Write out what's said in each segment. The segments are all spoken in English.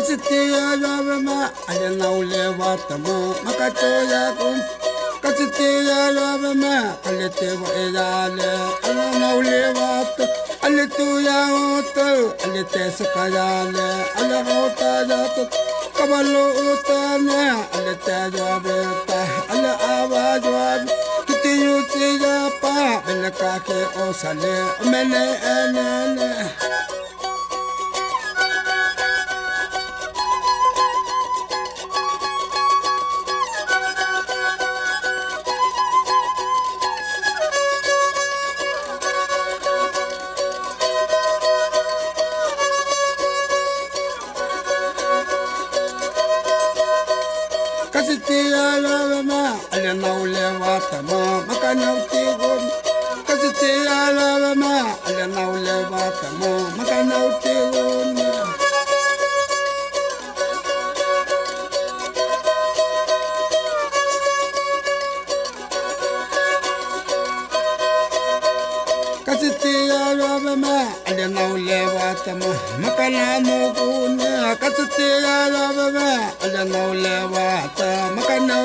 Kasitia Ravama, I don't know Levatamo, Makatoya Kum. Kasitia Ravama, I let you Ayale, I don't know Levat, I let you Yato, I let Sakayale, I let Hota, Kabalo Utana, I let Javeta, I let Avajab, Kitty Yapa, and the Kake Osale, Mene and Kasitia Ravama, I don't know Levatama, Makanauti. Kasitia Ravama, I don't know Levatama, Makanauti. Kasitia Ravama, I don't know Levatama, Makanamukuna. Kasitia Ravama, I don't know Levata, Makanau.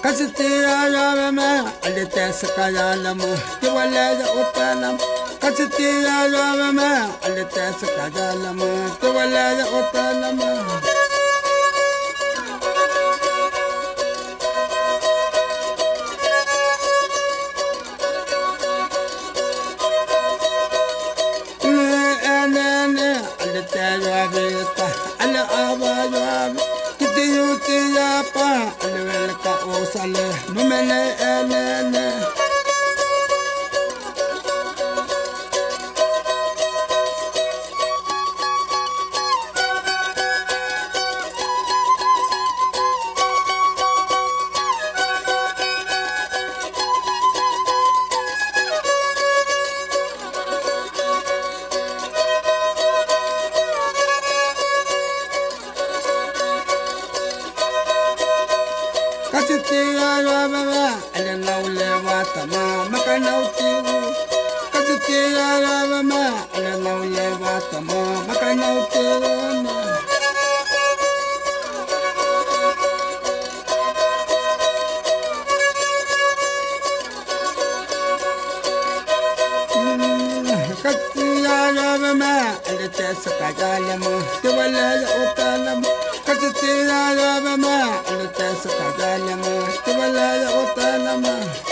Kasitia Ravama, I let Sakayalama, you will let the Otanam. Kasitia Ravama, I let Sakayalama, you will let the Otanama. Sale, no me le Kasitia Ravama, I don't know Levatama, Makanauti. Kasitia Ravama, I don't know Levatama, Makanauti. Kasitia Ravama, I let Sakayalama, you will let Otanam. Kasitia Ravama, I let Sakayalama, you will let Otanama.